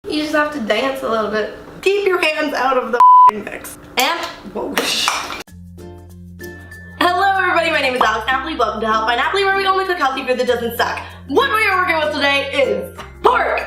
You just have to dance a little bit. Keep your hands out of the mix. And, whoa. Hello everybody, my name is Alex Napoli. Welcome to Health by Napoli, where we only cook healthy food that doesn't suck. What we are working with today is pork.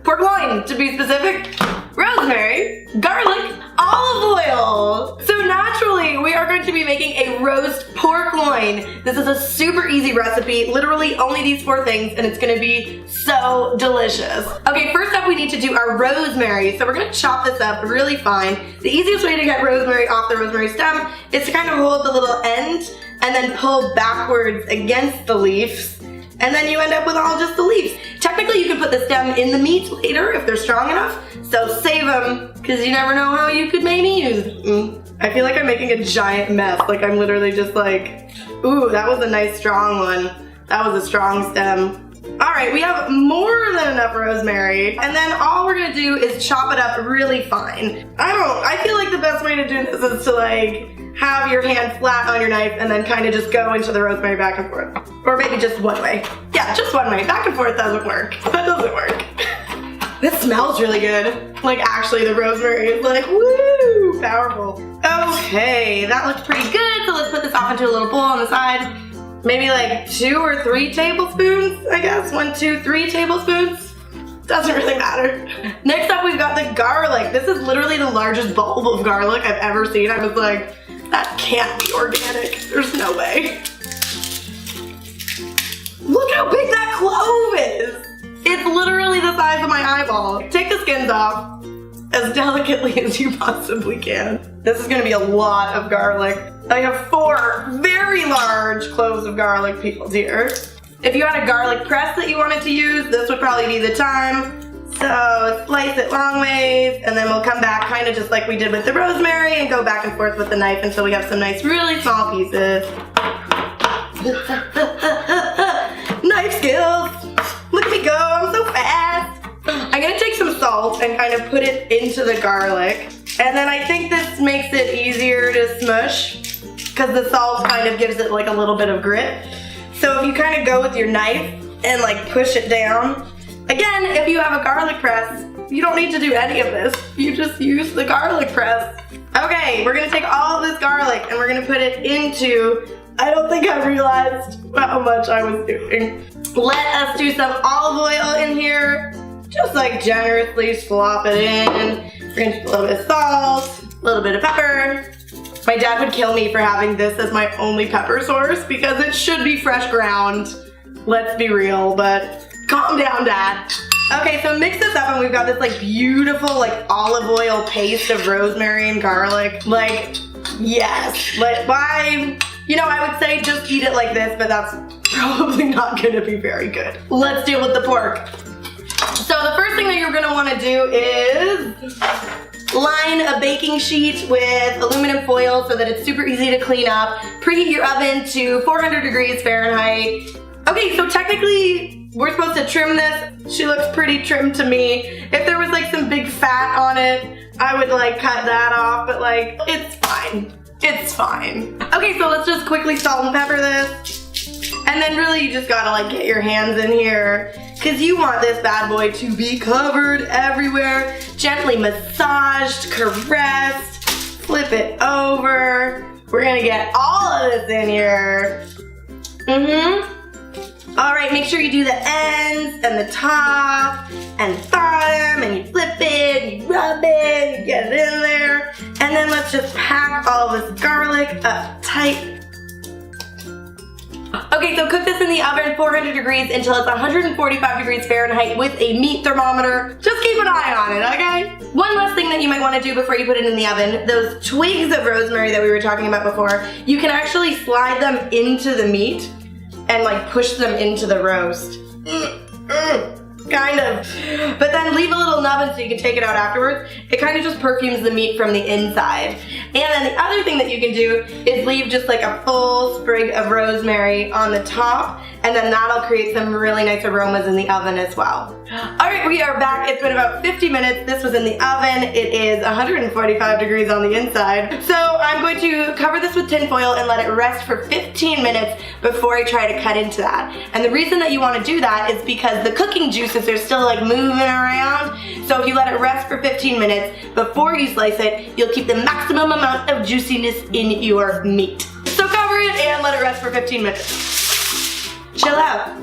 Pork loin, to be specific. Rosemary, garlic, olive oil. So naturally, we are going to be making a roast pork loin. This is a super easy recipe, literally only these 4 things, and it's gonna be so delicious. Okay, first up we need to do our rosemary. So we're gonna chop this up really fine. The easiest way to get rosemary off the rosemary stem is to kind of hold the little end and then pull backwards against the leaves. And then you end up with all just the leaves. Technically, you can put the stem in the meat later if they're strong enough, so save them, because you never know how you could maybe use them. I feel like I'm making a giant mess. Like I'm literally just like, ooh, that was a nice strong one. That was a strong stem. All right, we have more than enough rosemary, and then all we're gonna do is chop it up really fine. I feel like the best way to do this is to like, have your hand flat on your knife and then kind of just go into the rosemary back and forth. Or maybe just one way. Yeah, just one way. Back and forth doesn't work. That doesn't work. This smells really good. Like actually the rosemary is like, woo, powerful. Okay, that looks pretty good. So let's put this off into a little bowl on the side. Maybe like 2 or 3 tablespoons, I guess. 1, 2, 3 tablespoons. Doesn't really matter. Next up, we've got the garlic. This is literally the largest bulb of garlic I've ever seen. I was like, that can't be organic. There's no way. Look how big that clove is. It's literally the size of my eyeball. Take the skins off as delicately as you possibly can. This is gonna be a lot of garlic. I have 4 very large cloves of garlic peeled here. If you had a garlic press that you wanted to use, this would probably be the time. So slice it long ways, and then we'll come back kind of just like we did with the rosemary and go back and forth with the knife until we have some nice, really small pieces. Knife skills! Look at me go, I'm so fast! I'm gonna take some salt and kind of put it into the garlic. And then I think this makes it easier to smush, because the salt kind of gives it like a little bit of grit. So if you kind of go with your knife and like push it down, again, if you have a garlic press, you don't need to do any of this. You just use the garlic press. Okay, we're gonna take all of this garlic and we're gonna put it into, I don't think I realized how much I was doing. Let us do some olive oil in here. Just like generously slop it in. We're gonna do a little bit of salt, a little bit of pepper. My dad would kill me for having this as my only pepper source because it should be fresh ground. Let's be real, but calm down, Dad. Okay, so mix this up and we've got this like beautiful like olive oil paste of rosemary and garlic. Like, yes. Like, why? You know, I would say just eat it like this, but that's probably not gonna be very good. Let's deal with the pork. So the first thing that you're gonna wanna do is line a baking sheet with aluminum foil so that it's super easy to clean up. Preheat your oven to 400 degrees Fahrenheit. Okay, so technically we're supposed to trim this. She looks pretty trimmed to me. If there was like some big fat on it, I would like cut that off, but like, it's fine. It's fine. Okay, so let's just quickly salt and pepper this. And then really you just gotta like get your hands in here, because you want this bad boy to be covered everywhere. Gently massaged, caressed, flip it over. We're gonna get all of this in here. All right, make sure you do the ends and the top and the bottom, and you flip it, you rub it, you get it in there. And then let's just pack all of this garlic up tight. Okay, so cook this in the oven 400 degrees until it's 145 degrees Fahrenheit with a meat thermometer. Just keep an eye on it, okay? One last thing that you might want to do before you put it in the oven, those twigs of rosemary that we were talking about before, you can actually slide them into the meat and like push them into the roast. Kind of. But then leave a little nubbin so you can take it out afterwards. It kind of just perfumes the meat from the inside. And then the other thing that you can do is leave just like a full sprig of rosemary on the top. and then that'll create some really nice aromas in the oven as well. Alright, we are back. It's been about 50 minutes. This was in the oven. It is 145 degrees on the inside. So I'm going to cover this with tin foil and let it rest for 15 minutes before I try to cut into that. And the reason that you want to do that is because the cooking juices are still like moving around. So if you let it rest for 15 minutes before you slice it, you'll keep the maximum amount of juiciness in your meat. So cover it and let it rest for 15 minutes. Chill out.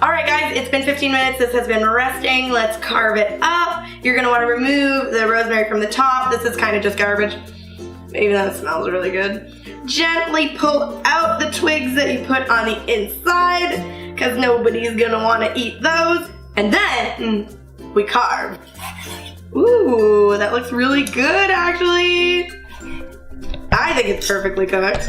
Alright guys, it's been 15 minutes. This has been resting. Let's carve it up. You're going to want to remove the rosemary from the top. This is kind of just garbage, even though it smells really good. Gently pull out the twigs that you put on the inside, because nobody's going to want to eat those. And then we carve. Ooh, that looks really good actually. I think it's perfectly cooked.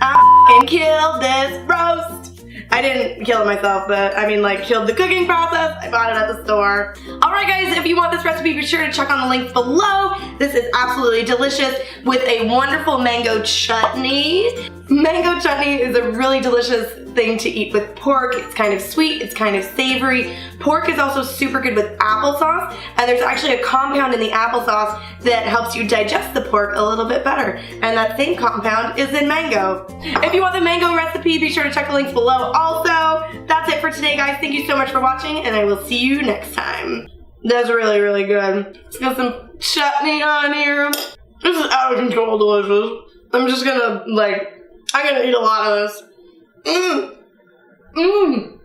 I killed this roast. I didn't kill it myself, but I mean like killed the cooking process. I bought it at the store. Alright guys, if you want this recipe, be sure to check on the links below. This is absolutely delicious with a wonderful mango chutney. Mango chutney is a really delicious thing to eat with pork. It's kind of sweet, it's kind of savory. Pork is also super good with applesauce, and there's actually a compound in the applesauce that helps you digest the pork a little bit better. And that same compound is in mango. If you want the mango recipe, be sure to check the links below also. That's it for today guys. Thank you so much for watching, and I will see you next time. That's really, really good. Let's get some chutney on here. This is out of control delicious. I'm just gonna I'm gonna eat a lot of this. Mmm. Mmm.